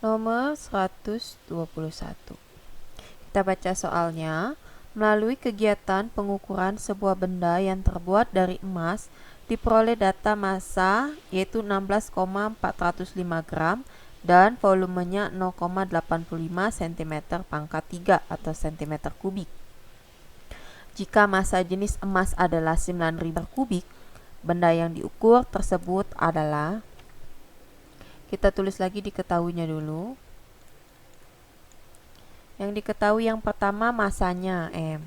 Nomor 121. Kita baca soalnya. Melalui kegiatan pengukuran sebuah benda yang terbuat dari emas, diperoleh data massa yaitu 16,405 gram dan volumenya 0,85 cm pangkat 3 atau cm kubik. Jika massa jenis emas adalah 9.000 kubik, benda yang diukur tersebut adalah, kita tulis lagi diketahuinya dulu. Yang diketahui yang pertama massanya M,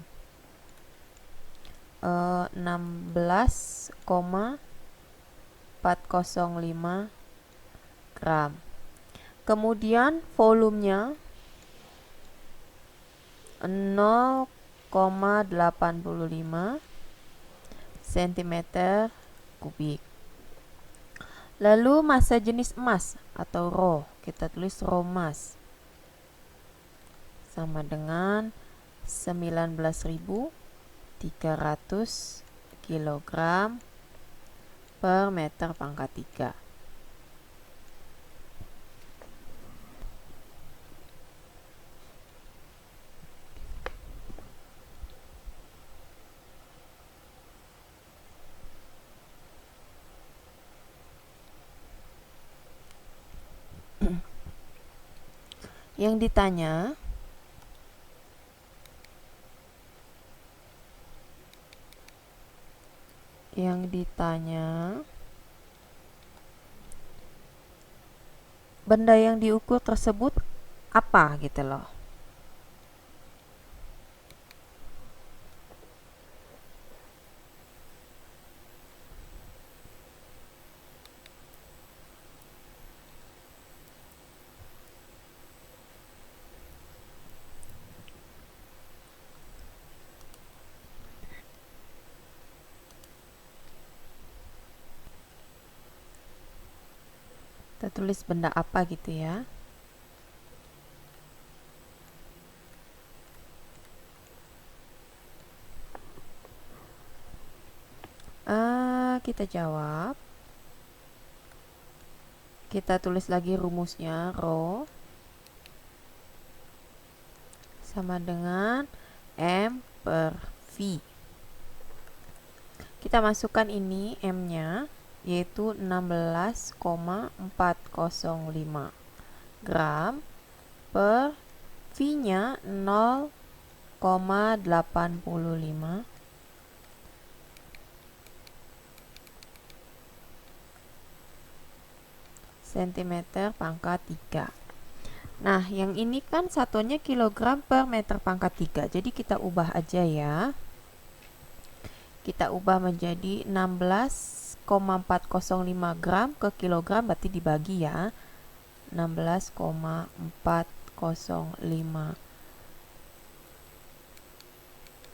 16,405 gram. Kemudian volumenya 0,85 cm kubik. Lalu massa jenis emas atau Rho, kita tulis Rho emas, sama dengan 19.300 kg per meter pangkat 3. Yang ditanya benda yang diukur tersebut apa gitu loh. Kita tulis benda apa gitu ya. Kita jawab. Kita tulis lagi rumusnya. Rho sama dengan M per V. Kita masukkan ini M-nya, yaitu 16,405 gram per V-nya 0,85 cm pangkat 3. Nah, yang ini kan satuannya kilogram per meter pangkat 3. Jadi kita ubah aja ya. Kita ubah menjadi 16,405 gram ke kilogram, berarti dibagi ya. 16,405.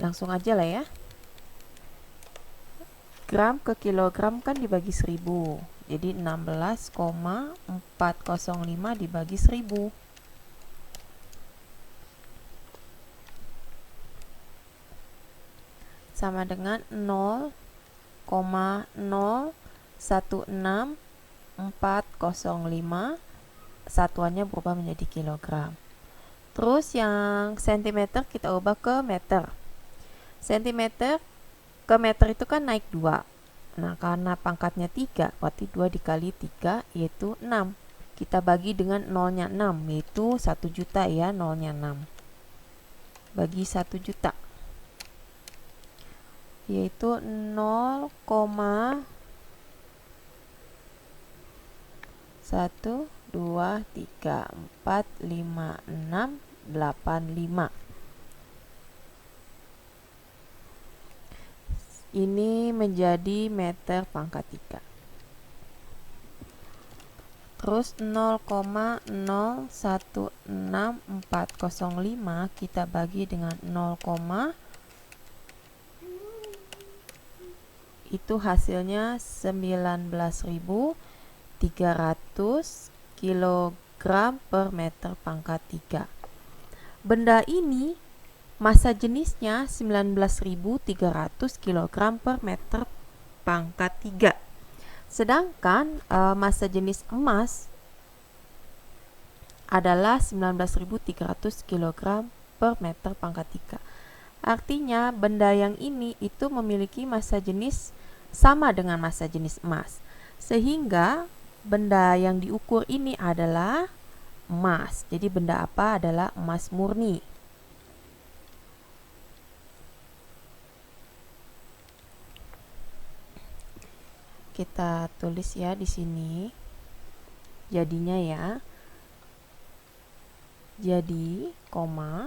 Langsung aja lah ya. Gram ke kilogram kan dibagi 1000. Jadi 16,405 dibagi 1000. Sama dengan 0,016405. Satuannya berubah menjadi kilogram. Terus yang sentimeter kita ubah ke meter. Sentimeter ke meter itu kan naik 2. Nah, karena pangkatnya 3, berarti 2 dikali 3 yaitu 6. Kita bagi dengan nolnya 6, yaitu 1 juta ya, nolnya 6. Bagi 1 juta, yaitu 0,123458685. Ini menjadi meter pangkat 3. Terus 0,016405 kita bagi dengan 0, itu hasilnya 19.300 kg per meter pangkat 3. Benda ini massa jenisnya 19.300 kg per meter pangkat 3. Sedangkan massa jenis emas adalah 19.300 kg per meter pangkat 3. Artinya benda yang ini itu memiliki massa jenis sama dengan massa jenis emas. Sehingga benda yang diukur ini adalah emas. Jadi benda apa adalah emas murni. Kita tulis ya di sini. Jadinya ya. Jadi, koma,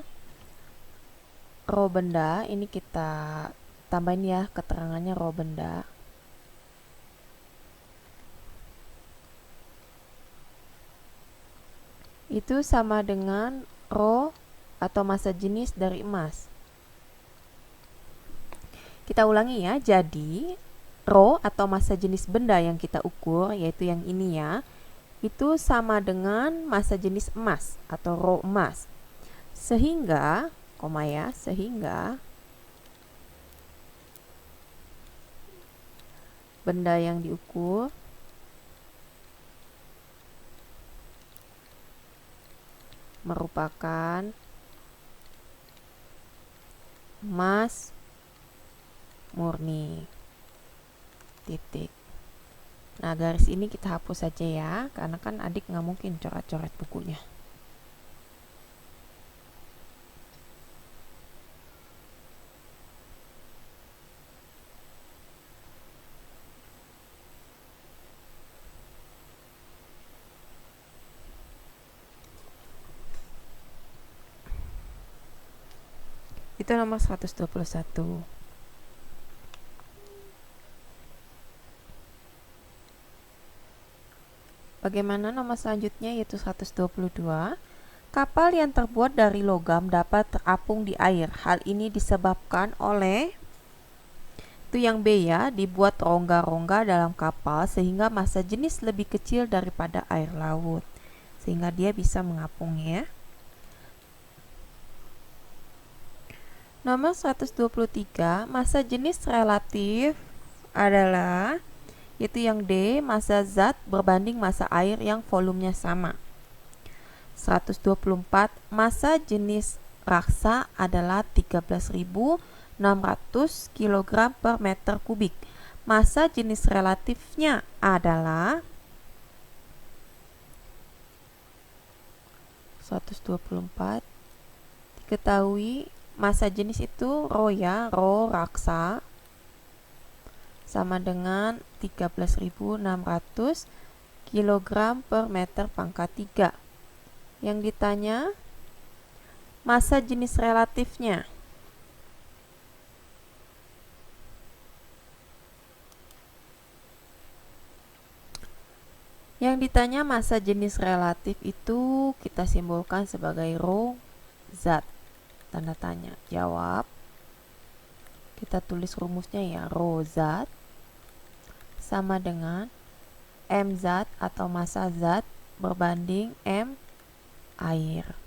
row benda ini kita tambahin ya keterangannya row benda. Itu sama dengan row atau massa jenis dari emas. Kita ulangi ya. Jadi, row atau massa jenis benda yang kita ukur, yaitu yang ini ya, itu sama dengan massa jenis emas atau row emas. Sehingga, koma ya, sehingga benda yang diukur merupakan emas murni. Titik. Nah, garis ini kita hapus saja ya, karena kan adik nggak mungkin coret-coret bukunya. Itu nomor 121. Bagaimana nomor selanjutnya, yaitu 122. Kapal yang terbuat dari logam dapat terapung di air. Hal ini disebabkan oleh, itu yang B ya, dibuat rongga-rongga dalam kapal sehingga massa jenis lebih kecil daripada air laut, sehingga dia bisa mengapung ya. Nomor 123, massa jenis relatif adalah, yaitu yang D, massa zat berbanding massa air yang volumenya sama. 124, massa jenis raksa adalah 13.600 kg per meter kubik. Massa jenis relatifnya adalah 124. Diketahui massa jenis itu rho ya, rho raksa sama dengan 13.600 kg per meter pangkat 3. Yang ditanya massa jenis relatifnya. Yang ditanya massa jenis relatif itu kita simbolkan sebagai rho zat. Tanda tanya. Jawab. Kita tulis rumusnya ya, rho zat sama dengan M zat atau massa zat berbanding M air.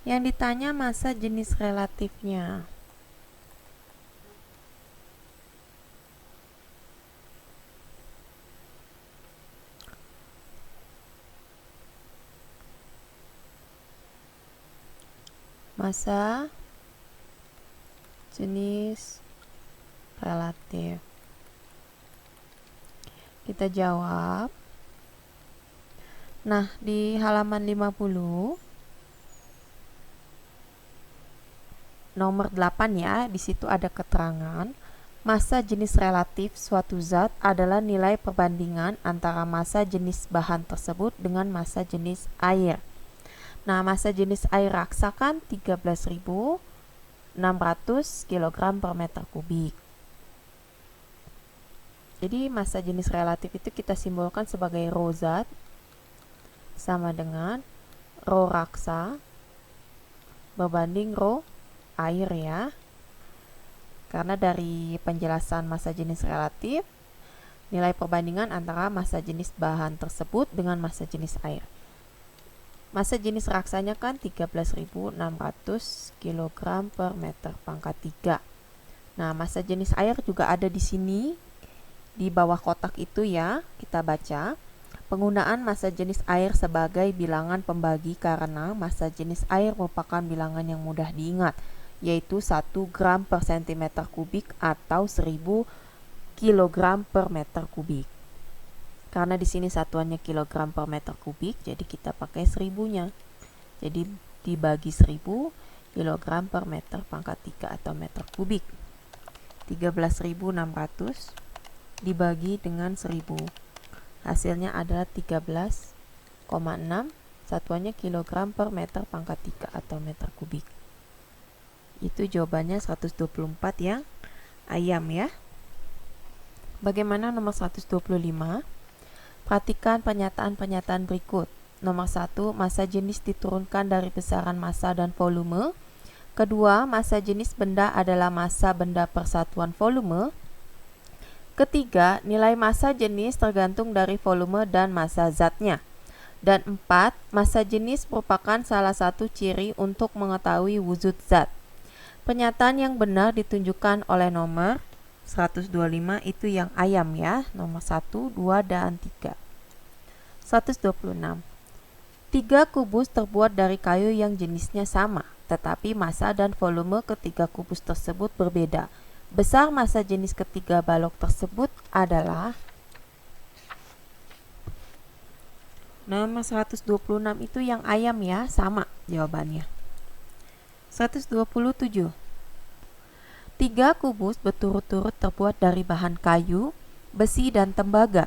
Yang ditanya massa jenis relatifnya. Massa jenis relatif. Kita jawab. Nah, di halaman 50 nomor 8 ya, di situ ada keterangan massa jenis relatif suatu zat adalah nilai perbandingan antara massa jenis bahan tersebut dengan massa jenis air. Nah, massa jenis air raksa kan 13.600 kg per meter kubik. Jadi massa jenis relatif itu kita simbolkan sebagai rho zat sama dengan rho raksa berbanding rho air ya. Karena dari penjelasan massa jenis relatif, nilai perbandingan antara massa jenis bahan tersebut dengan massa jenis air. Massa jenis raksanya kan 13.600 kg per meter pangkat 3. Nah, massa jenis air juga ada di sini, di bawah kotak itu ya. Kita baca, penggunaan massa jenis air sebagai bilangan pembagi karena massa jenis air merupakan bilangan yang mudah diingat, yaitu 1 gram per cm kubik atau 1000 kg per meter kubik. Karena di sini satuannya kilogram per meter kubik, jadi kita pakai 1000-nya. Jadi dibagi 1000 kg per meter pangkat 3 atau meter kubik. 13.600 dibagi dengan 1000. Hasilnya adalah 13,6, satuannya kilogram per meter pangkat 3 atau meter kubik. Itu jawabannya 124 yang ayam ya. Bagaimana nomor 125? Perhatikan pernyataan-pernyataan berikut. Nomor 1, massa jenis diturunkan dari besaran massa dan volume. Kedua, massa jenis benda adalah massa benda per satuan volume. Ketiga, nilai massa jenis tergantung dari volume dan massa zatnya. Dan 4, massa jenis merupakan salah satu ciri untuk mengetahui wujud zat. Pernyataan yang benar ditunjukkan oleh nomor 125, itu yang ayam ya, nomor 1, 2, dan 3. 126. 3 kubus terbuat dari kayu yang jenisnya sama, tetapi massa dan volume ketiga kubus tersebut berbeda. Besar massa jenis ketiga balok tersebut adalah. Nomor 126 itu yang ayam ya, sama jawabannya. 127. 3 kubus berturut-turut terbuat dari bahan kayu, besi, dan tembaga.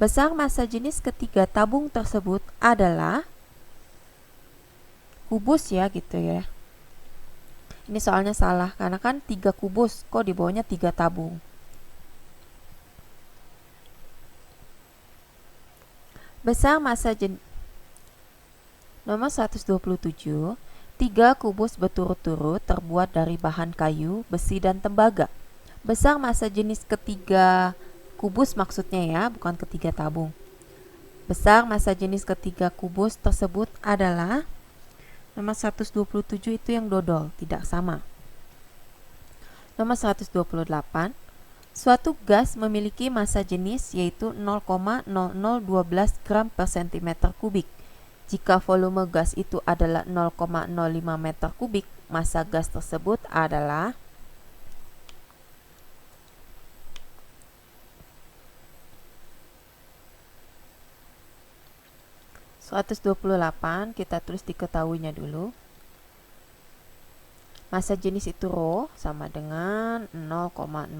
Besar massa jenis ketiga tabung tersebut adalah kubus ya gitu ya. Ini soalnya salah karena kan 3 kubus, kok di bawahnya 3 tabung. Besar massa jenis. Nomor 127. 3 kubus berturut-turut terbuat dari bahan kayu, besi, dan tembaga. Besar massa jenis ketiga kubus maksudnya ya, bukan ketiga tabung. Besar massa jenis ketiga kubus tersebut adalah. Nomor 127 itu yang dodol, tidak sama. Nomor 128. Suatu gas memiliki massa jenis yaitu 0,0012 gram per cm kubik. Jika volume gas itu adalah 0,05 meter kubik, massa gas tersebut adalah. Kita tulis diketahuinya dulu. Massa jenis itu Rho sama dengan 0,0012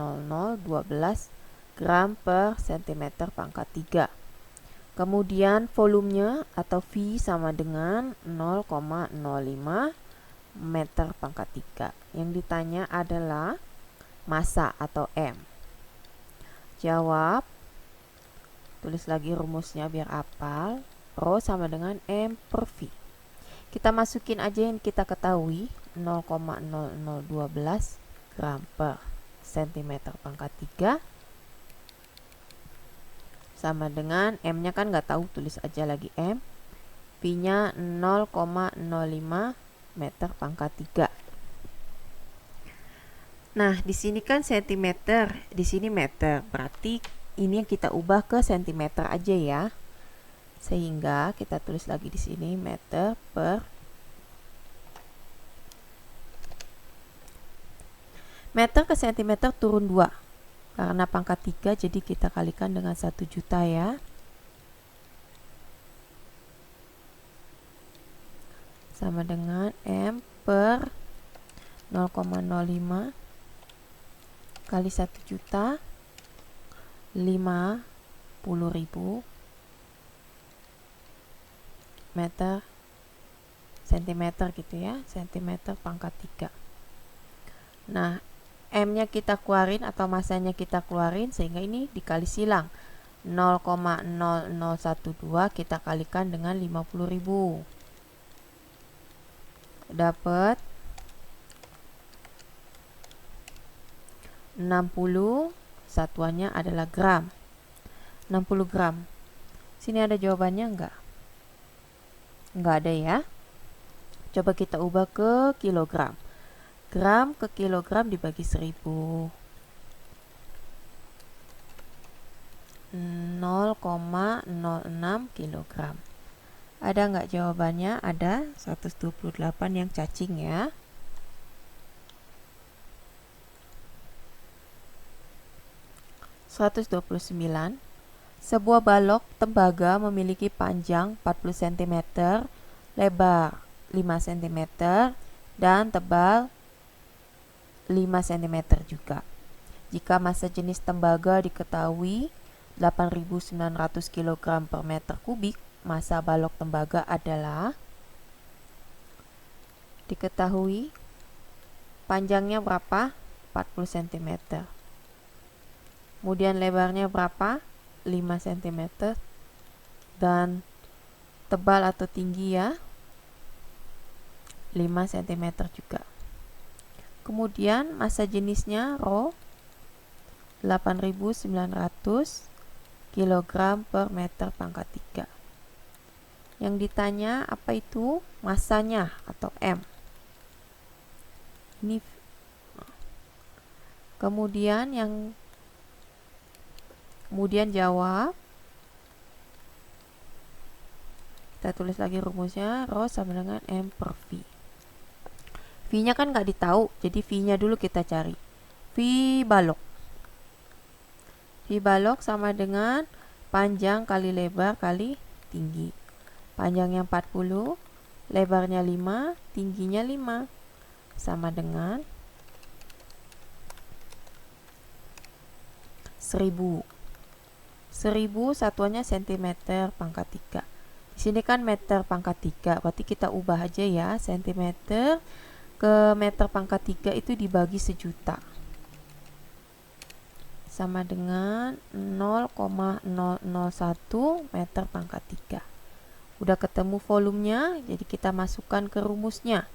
gram per cm pangkat 3. Kemudian volumenya atau V sama dengan 0,05 meter pangkat 3. Yang ditanya adalah massa atau M. Jawab. Tulis lagi rumusnya biar hafal. Rho sama dengan M per V. Kita masukin aja yang kita ketahui, 0,0012 gram per cm pangkat 3 sama dengan M-nya kan nggak tahu, tulis aja lagi M. V-nya 0,05 meter pangkat 3. Nah, di sini kan cm, di sini meter. Berarti ini yang kita ubah ke cm aja ya. Sehingga kita tulis lagi di sini meter per meter ke cm turun 2. Karena pangkat 3 jadi kita kalikan dengan 1 juta ya. Sama dengan M per 0,05 kali 1 juta 50.000 meter sentimeter gitu ya, sentimeter pangkat 3. Nah, M-nya kita keluarin atau massanya kita keluarin sehingga ini dikali silang. 0,0012 kita kalikan dengan 50.000. Dapat 60 satuannya adalah gram. 60 gram. Sini ada jawabannya enggak? Enggak ada ya. Coba kita ubah ke kilogram. Gram ke kilogram dibagi 1000. 0,06 kilogram. Ada nggak jawabannya? Ada 128 yang cacing ya. (129) Sebuah balok tembaga memiliki panjang 40 cm, lebar 5 cm, dan tebal 5 cm juga. Jika massa jenis tembaga diketahui 8.900 kg per meter kubik, massa balok tembaga adalah diketahui panjangnya berapa? 40 cm. Kemudian lebarnya berapa? 5 cm. Dan tebal atau tinggi ya? 5 cm juga. Kemudian massa jenisnya Rho 8.900 kg per meter pangkat 3. Yang ditanya apa itu? Massanya atau M. Ini kemudian jawab. Kita tulis lagi rumusnya. Rho sama dengan M per V. V-nya kan nggak ditahu, jadi V-nya dulu kita cari. V balok. V balok sama dengan panjang kali lebar kali tinggi. Panjangnya 40, lebarnya 5, tingginya 5. Sama dengan 1000. 1000 satuannya cm pangkat 3. Di sini kan meter pangkat 3, berarti kita ubah aja ya. Cm ke meter pangkat 3 itu dibagi sejuta. Sama dengan 0,001 meter pangkat 3. Udah ketemu volumenya, jadi kita masukkan ke rumusnya.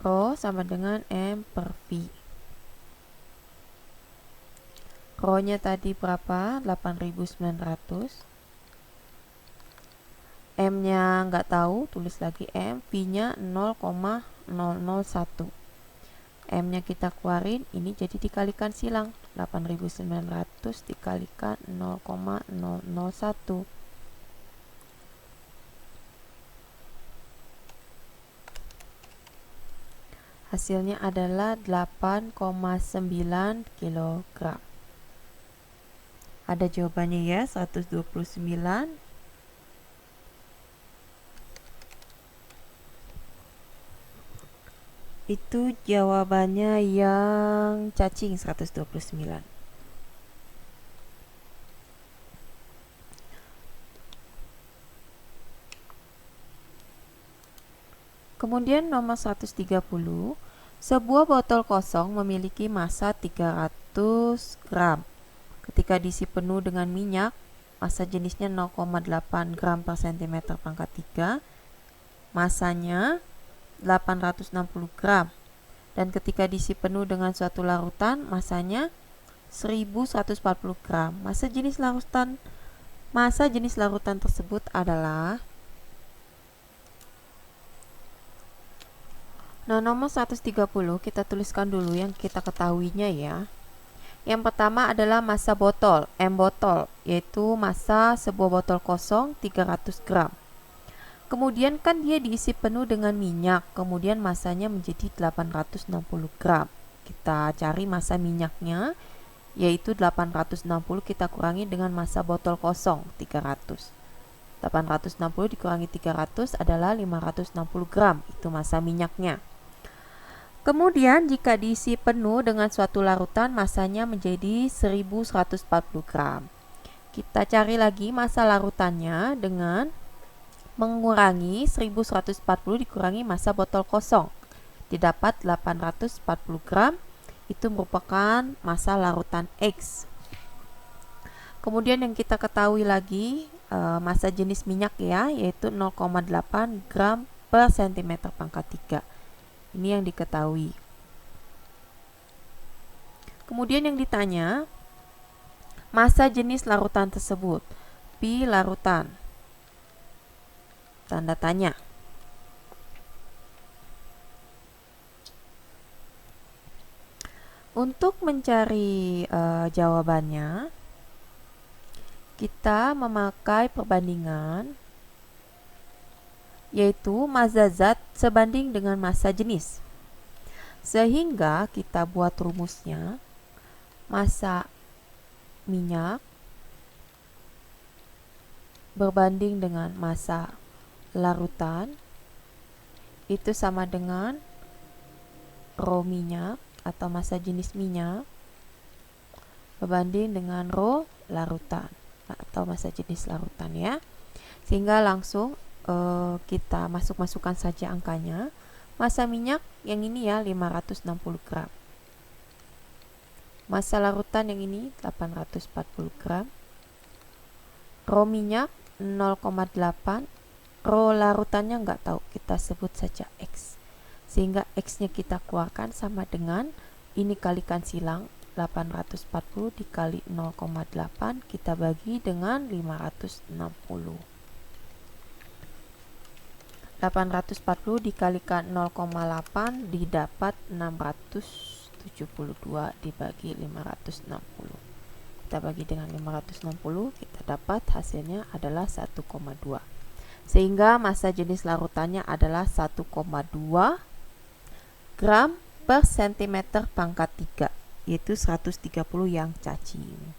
Rho sama dengan M per V. Rho-nya tadi berapa? 8.900. M-nya nggak tahu, tulis lagi M. V-nya 0,001. M-nya kita keluarin, ini jadi dikalikan silang. 8.900 dikalikan 0,001. Hasilnya adalah 8,9 kg. Ada jawabannya ya, 129. Itu jawabannya yang cacing, 129. Kemudian nomor 130, sebuah botol kosong memiliki massa 300 gram. Ketika diisi penuh dengan minyak, massa jenisnya 0,8 gram per cm pangkat 3, massanya 860 gram. Dan ketika diisi penuh dengan suatu larutan, massanya 1140 gram. Massa jenis larutan tersebut adalah. Nah, nomor 130 kita tuliskan dulu yang kita ketahuinya ya. Yang pertama adalah massa botol, M botol, yaitu massa sebuah botol kosong 300 gram. Kemudian kan dia diisi penuh dengan minyak, kemudian massanya menjadi 860 gram. Kita cari massa minyaknya, yaitu 860 kita kurangi dengan massa botol kosong 300. 860 dikurangi 300 adalah 560 gram, itu massa minyaknya. Kemudian jika diisi penuh dengan suatu larutan, massanya menjadi 1140 gram. Kita cari lagi massa larutannya dengan mengurangi 1140 dikurangi massa botol kosong. Didapat 840 gram, itu merupakan massa larutan X. Kemudian yang kita ketahui lagi massa jenis minyak ya, yaitu 0,8 gram per cm pangkat 3. Ini yang diketahui. Kemudian yang ditanya, massa jenis larutan tersebut. Pi larutan. Tanda tanya. Untuk mencari jawabannya, kita memakai perbandingan, yaitu massa zat sebanding dengan massa jenis. Sehingga kita buat rumusnya, massa minyak berbanding dengan massa larutan itu sama dengan rho minyak atau massa jenis minyak berbanding dengan rho larutan atau massa jenis larutan ya. Sehingga langsung kita masukkan saja angkanya. Massa minyak yang ini ya 560 gram. Massa larutan yang ini 840 gram. Rho minyak 0,8. Rho larutannya nggak tahu, kita sebut saja X. Sehingga X-nya kita keluarkan sama dengan ini kalikan silang 840 dikali 0,8 kita bagi dengan 560. 840 dikalikan 0,8 didapat 672 dibagi 560. Kita bagi dengan 560, kita dapat hasilnya adalah 1,2. Sehingga massa jenis larutannya adalah 1,2 gram per cm pangkat 3, yaitu 130 yang cacing.